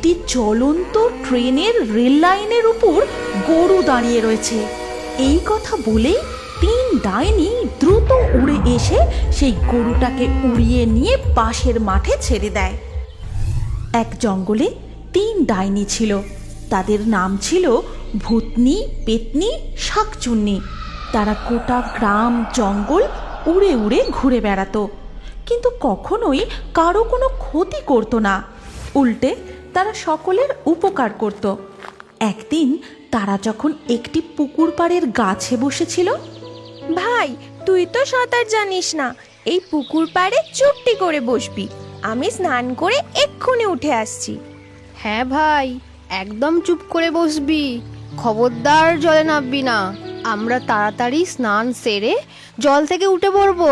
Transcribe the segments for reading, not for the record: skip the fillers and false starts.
একটি চলন্ত ট্রেনের রেল লাইনের উপর গরু দাঁড়িয়ে রয়েছে। এই কথা বলেই তিন ডাইনি দ্রুত উড়ে এসে সেই গরুটাকে উড়িয়ে নিয়ে পাশের মাঠে ছেড়ে দেয়। এক জঙ্গলে তিন ডাইনি ছিল। তাদের নাম ছিল ভূতনি, পেতনি, শাকচুন্নি। তারা গোটা গ্রাম জঙ্গল উড়ে উড়ে ঘুরে বেড়াতো, কিন্তু কখনোই কারো কোনো ক্ষতি করত না। উল্টে তারা সকলের উপকার করত। একদিন তারা যখন একটি পুকুর পাড়ের গাছে বসেছিল। ভাই, তুই তো সাঁতার জানিস না, এই পুকুর পাড়ে চুপটি করে বসবি, আমি স্নান করে এক্ষুনি উঠে আসছি। হ্যাঁ ভাই, একদম চুপ করে বসবি, খবরদার জলে নামবি না। আমরা তাড়াতাড়ি স্নান সেরে জল থেকে উঠে পড়বো।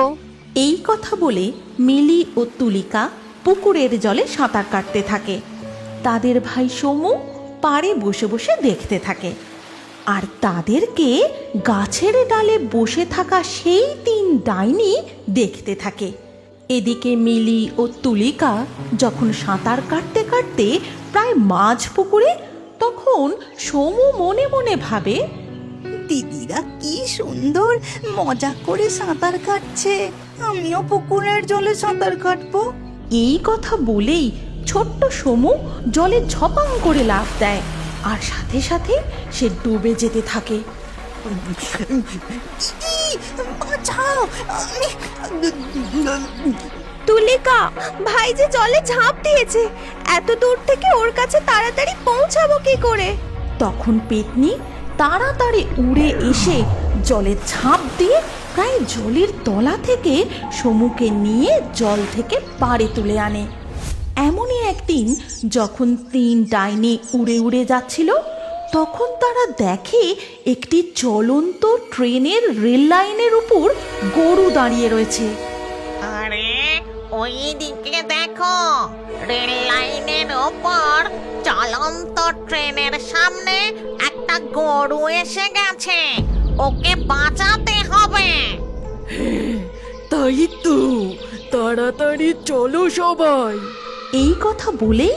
এই কথা বলে মিলি ও তুলিকা পুকুরের জলে সাঁতার কাটতে থাকে। তাদের ভাই সমু পাড়ে বসে বসে দেখতে থাকে। আর তাদেরকে গাছের ডালে বসে থাকা সেই তিন ডাইনি দেখতে থাকে। এদিকে মিলি ও তুলিকা যখন সাঁতার কাটতে কাটতে প্রায় মাঝ পুকুরে, তখন সমু মনে মনে ভাবে, দিদিরা কি সুন্দর মজা করে সাঁতার কাটছে, আমিও পুকুরের জলে সাঁতার কাটবো। এই কথা বলেই ছোট্ট সমু জলে ঝপাং করে লাফ দেয়, আর সাথে সাথে সে ডুবে যেতে থাকে। বাঁচাও, তুলিকা, ভাই যে জলে ঝাঁপ দিয়েছে, এত দূর থেকে ওর কাছে তাড়াতাড়ি পৌঁছাবো কি করে? তখন পেতনি তাড়াতাড়ি উড়ে এসে জলে ঝাঁপ দিয়ে প্রায় জলের তলা থেকে সমুকে নিয়ে জল থেকে পাড়ে তুলে আনে। এমনই একদিন যখন তিন ডাইনি উড়ে উড়ে যাচ্ছিল, তখন তারা দেখে একটি চলন্ত ট্রেনের রেল লাইনের উপর গরু দাঁড়িয়ে রয়েছে। আরে ওই দিকে দেখো, রেল লাইনের ওপর চলন্ত ট্রেনের সামনে একটা গরু এসে গেছে, ওকে বাঁচাতে হবে। তাই তো, তাড়াতাড়ি চলো সবাই। এই কথা বলে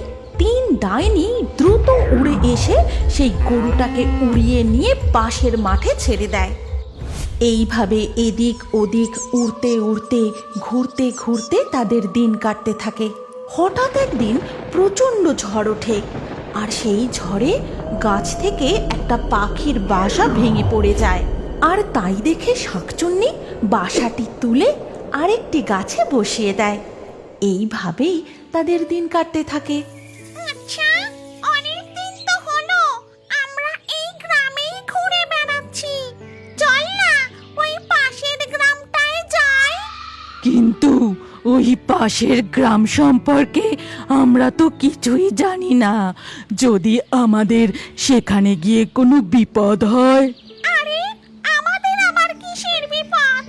তিন ডাইনি দ্রুত উড়ে এসে সেই গরুটাকে উড়িয়ে নিয়ে পাশের মাঠে ছেড়ে দেয়। এইভাবে এদিক ওদিক উড়তে উড়তে ঘুরতে ঘুরতে তাদের দিন কাটতে থাকে। হঠাৎ একদিন প্রচণ্ড ঝড় ওঠে, আর সেই ঝড়ে গাছ থেকে একটা পাখির বাসা ভেঙে পড়ে যায়। আর তাই দেখে শাকচুন্নি বাসাটি তুলে আরেকটি গাছে বসিয়ে দেয়। এইভাবেই তাদের দিন কাটতে থাকে। আচ্ছা, অনেক দিন তো হলো আমরা এই গ্রামেই ঘুরে বেড়াচ্ছি, চল না ওই পাশের গ্রামটায় যাই। কিন্তু ওই পাশের গ্রাম সম্পর্কে আমরা তো কিছুই জানি না, যদি আমাদের সেখানে গিয়ে কোনো বিপদ হয়। আরে আমাদের আবার কিসের বিপদ?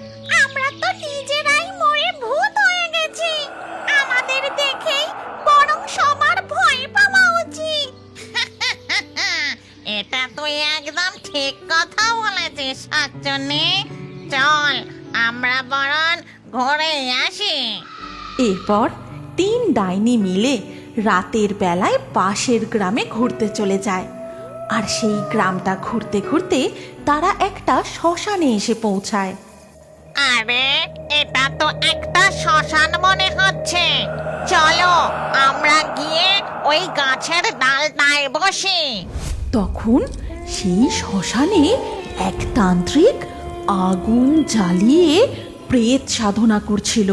আমরা তো নিজেরাই মরে ভূত হয়ে গেছি, আমাদের দেখেই বরং সবার ভয় পাওয়া উচিত। এটা তুই একদম ঠিক কথা বলেছিস শাকচুন্নি, চল আমরা বরং ঘুরে আসি। এরপর তিন ডাইনি মিলে রাতের বেলায় পাশের গ্রামে ঘুরতে চলে যায়। আর সেই গ্রামটা ঘুরতে ঘুরতে তারা একটা শ্মশানে এসে পৌঁছায়। আরে এটা তো একটা শ্মশান মনে হচ্ছে, চলো আমরা গিয়ে ওই গাছের ডালটায় বসি। তখন সেই শ্মশানে এক তান্ত্রিক আগুন জ্বালিয়ে প্রেত সাধনা করছিল।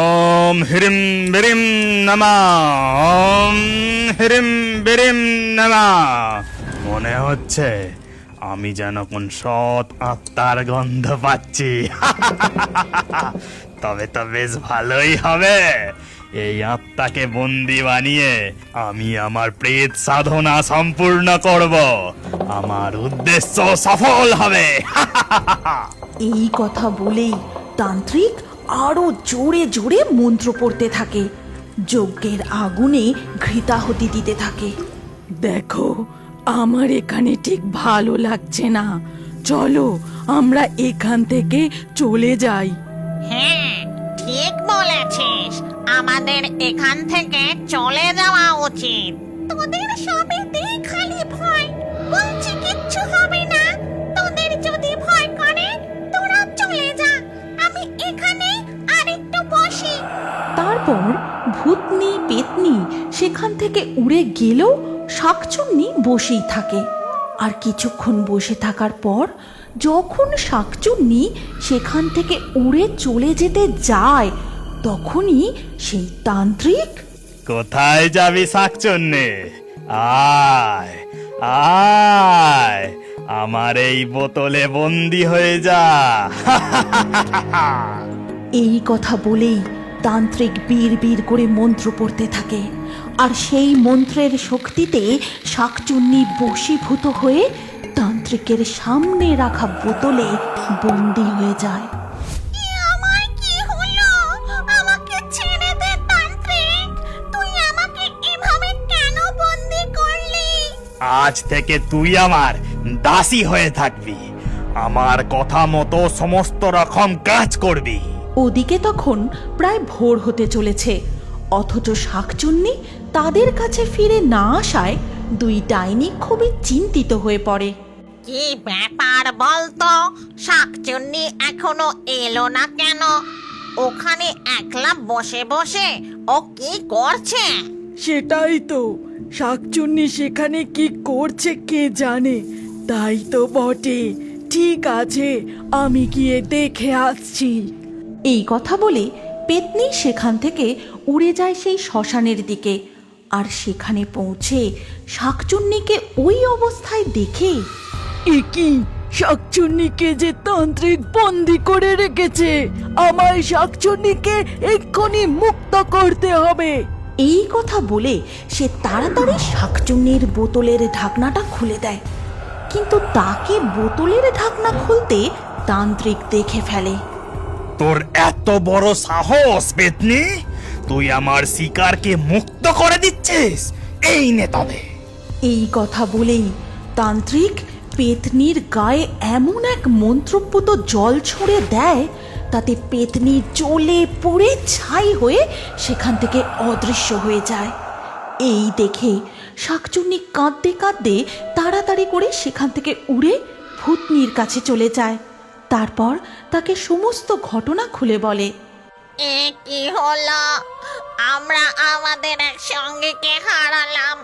ওম হ্রিম বিরিম নমঃ, ওম হ্রিম বিরিম নমঃ। মনে হচ্ছে আমি যেন কোন সৎ আত্মার গন্ধ পাচ্ছি। তবে তো বেশ ভালোই হবে, এই আত্মাকে বন্দি বানিয়ে আমি আমার প্রেত সাধনা সম্পূর্ণ করব, আমার উদ্দেশ্য সফল হবে। এই কথা বলেই তান্ত্রিক আরো জোরে জোরে মন্ত্র পড়তে থাকে, যজ্ঞের আগুনে ঘৃতাহুতি দিতে থাকে। দেখো, আমার এখানে ঠিক ভালো লাগছে না, চলো আমরা এখান থেকে চলে যাই। হ্যাঁ ঠিক বলেছিস, আমাদের এখান থেকে চলে যাওয়া উচিত। তোদের সবেতেই খালি ভয়। বলছি কিচ্ছু হবে না। তোদের যদি ভয় করে তোরা চলে যা, আমি এখানে আরেকটু বসি। তারপর ভূতনি পেতনি সেখান থেকে উড়ে গেলেও শাকচুন্নি বসেই থাকে। আর কিছুক্ষণ বসে থাকার পর যখন শাকচুন্নি সেখান থেকে উড়ে চলে যেতে যায়, তখনই সেই তান্ত্রিক কোথায় যাবি শাকচুন্নি? আয় আয়, আমার এই বোতলে বন্দি হয়ে যা। এই কথা বলেই তান্ত্রিক বীর বীর করে মন্ত্র পড়তে থাকে। আর সেই মন্ত্রের শক্তিতে শাকচুন্নি বশীভূত হয়ে তান্ত্রিকের সামনে রাখা বোতলে বন্দি হয়ে যায়। আমার কি হলো? আমাকে ছেড়ে দে তান্ত্রিক। তুই আমাকে এভাবে কেন বন্দি করলি? আজ থেকে তুই আমার দাসী হয়ে থাকবি, আমার কথা মতো সমস্ত রকম কাজ করবি। ওদিকে তখন প্রায় ভোর হতে চলেছে, অথচ শাকচুন্নি তাদের কাছে ফিরে না আসায় দুই ডাইনি খুবই চিন্তিত হয়ে পড়ে। কি ব্যাপার বলতো? শাকচুন্নি এখনো এলো না কেন? ওখানে একলা বসে বসে ও কি করছে? সেটাই তো, শাকচুন্নি সেখানে কি করছে কে জানে। তাই তো বটে। ঠিক আছে, আমি গিয়ে দেখে আসছি। এই কথা বলে পেতনি সেখান থেকে উড়ে যায় সেই শ্মশানের দিকে। আর সেখানে পৌঁছে শাকচুন্নিকে ওই অবস্থায় দেখে এ কি, শাকচুন্নিকে যে তান্ত্রিক বন্দি করে রেখেছে! আমায় শাকচুন্নিকে এক্ষুনি মুক্ত করতে হবে। এই কথা বলে সে তাড়াতাড়ি শাকচুন্নির বোতলের ঢাকনাটা খুলে দেয়। কিন্তু তাকে বোতলের ঢাকনা খুলতে তান্ত্রিক দেখে ফেলে। তোর এত বড় সাহস পেতনি! তুই আমার শিকারকে মুক্ত করে দিচ্ছিস? এই নে তবে। এই কথা বলেই তান্ত্রিক পেতনির গায়ে এমন এক মন্ত্রপুত জল ছুঁড়ে দেয়, তাতে পেতনি জ্বলে পুড়ে ছাই হয়ে সেখান থেকে অদৃশ্য হয়ে যায়। এই দেখে শাকচুন্নি কাঁদতে কাঁদতে তাড়াতাড়ি করে সেখান থেকে উড়ে ভূতনির কাছে চলে যায়। তারপর তাকে সমস্ত ঘটনা খুলে বলে। এ কি হলো? আমরা আমাদের এক সঙ্গীকে হারালাম,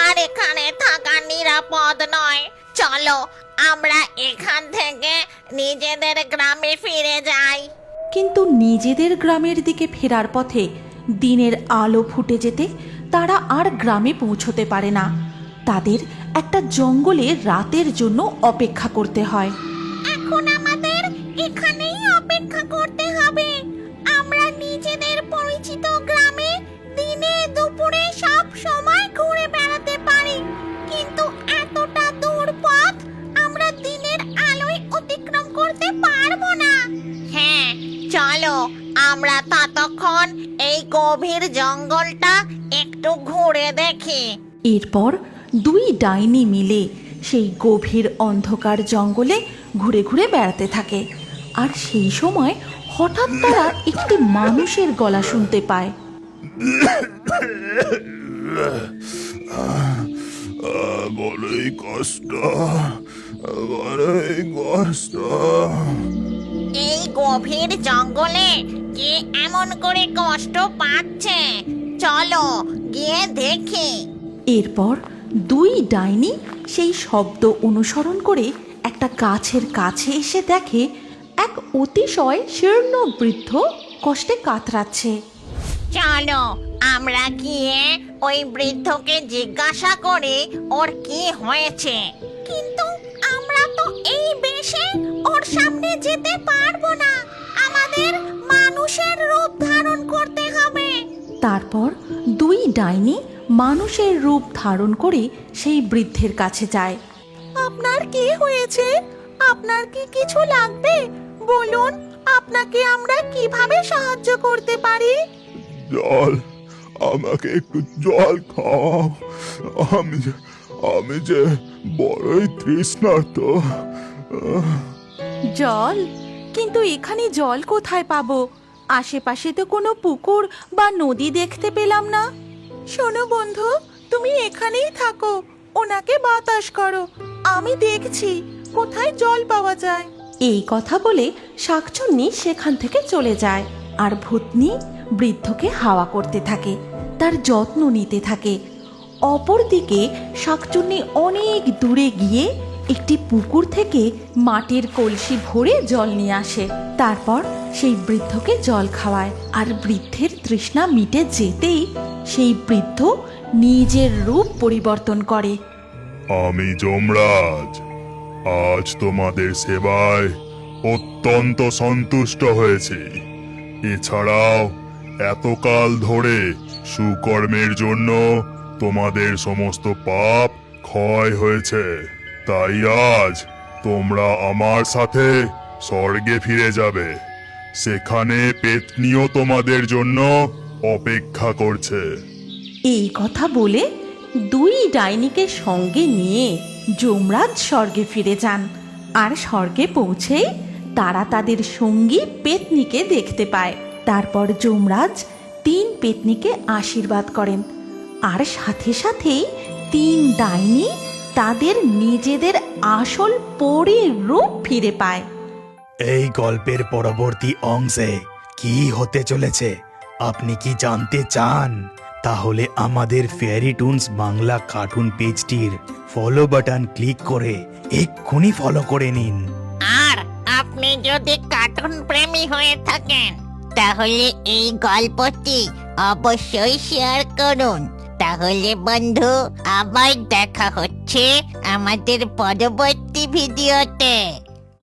আর এখানে থাকা নিরাপদ নয়। চলো আমরা এখান থেকে নিজেদের গ্রামে ফিরে যাই। কিন্তু নিজেদের গ্রামের দিকে ফেরার পথে দিনের আলো ফুটে যেতে তারা আর গ্রামে পৌঁছতে পারে না। তাদের একটা জঙ্গলে রাতের জন্য অপেক্ষা করতে হয়। এখন আমাদের এখানেই অপেক্ষা করতে হবে। আমরা নিজেদের পরিচিত গ্রামে দিনে দুপুরে সব সময় ঘুরে বেড়াতে পারি, কিন্তু এতটা দূর পথ আমরা দিনের আলোয় অতিক্রম করতে পারবো না। হ্যাঁ, চলো আমরা ততক্ষণ এই গভীর জঙ্গলটা একটু ঘুরে দেখি। এরপর দুই ডাইনি মিলে সেই গভীর অন্ধকার জঙ্গলে ঘুরে ঘুরে বেড়াতে থাকে। আর সেই সময় হঠাৎ তারা একটি মানুষের গলা শুনতে পায়। বড়ই কষ্ট, বড়ই কষ্ট। এই গভীর জঙ্গলে কে এমন করে কষ্ট পাচ্ছে? চলো গিয়ে দেখি। এরপর দুই ডাইনি সেই শব্দ অনুসরণ করে একটা গাছের কাছে এসে দেখে এক অতিশয় শীর্ণ বৃদ্ধ কষ্টে কাতরাচ্ছে। চলো আমরা গিয়ে ওই বৃদ্ধকে জিজ্ঞাসা করি ওর কি হয়েছে। কিন্তু আমরা তো এই বেশে ওর সামনে যেতে পারবো না, আমাদের মানুষের রূপ ধারণ করতে হবে। তারপর দুই ডাইনি মানুষের রূপ ধারণ করে সেই বৃদ্ধের কাছে যায়। আপনার কি হয়েছে? আপনার কি কিছু লাগবে? বলুন, আপনাকে আমরা কিভাবে সাহায্য করতে পারি? জল, আমাকে একটু জল খাও। আমি যে বড়ই তৃষ্ণার্ত। জল? কিন্তু এখানে জল কোথায় পাবো? আশেপাশে তো কোনো পুকুর বা নদী দেখতে পেলাম না। শোনো বন্ধু, তুমি এখানেই থাকো, ওনাকে বাতাস করো, আমি দেখছি কোথায় জল পাওয়া যায়। এই কথা বলে শাকচুন্নি সেখান থেকে চলে যায়, আর ভূতনি বৃদ্ধকে হাওয়া করতে থাকে, তার যত্ন নিতে থাকে। অপরদিকে শাকচুন্নি অনেক দূরে গিয়ে একটি পুকুর থেকে মাটির কলসি ভরে জল নিয়ে আসে। তারপর সেই বৃদ্ধকে জল খাওয়ায়, আর বৃদ্ধের তৃষ্ণা মিটে যেতেই সেই বৃদ্ধ নিজের রূপ পরিবর্তন করে। আমি যমরাজ, আজ তোমাদের সেবায় অত্যন্ত সন্তুষ্ট হয়েছি। এছাড়াও এতকাল ধরে সুকর্মের জন্য তোমাদের সমস্ত পাপ ক্ষয় হয়েছে। তাই আজ তোমরা আমার সাথে স্বর্গে ফিরে যাবে। সেখানে পেতনিও তোমাদের জন্য অপেক্ষা করছে। এই কথা বলে দুই ডাইনিকে সঙ্গে নিয়ে যমরাজ স্বর্গে ফিরে যান, আর স্বর্গে পৌঁছেই তারা তাদের সঙ্গী পেতনিকে দেখতে পায়। তারপর যমরাজ তিন পেতনিকে আশীর্বাদ করেন, আর সাথে সাথেই তিন ডাইনি তাদের নিজেদের আসল পরীর রূপ ফিরে পায়। এই গল্পের পরবর্তী অংশে কি হতে চলেছে আপনি কি জানতে চান? তাহলে আমাদের ফেয়ারি টুনস বাংলা কার্টুন পেজটির ফলো বাটন ক্লিক করে এক্ষুনি ফলো করে নিন। আর আপনি যদি কার্টুন প্রেমী হয়ে থাকেন তাহলে এই গল্পটি অবশ্যই শেয়ার করুন। তাহলে বন্ধু, আবার দেখা হচ্ছে আমাদের পরবর্তী ভিডিওতে।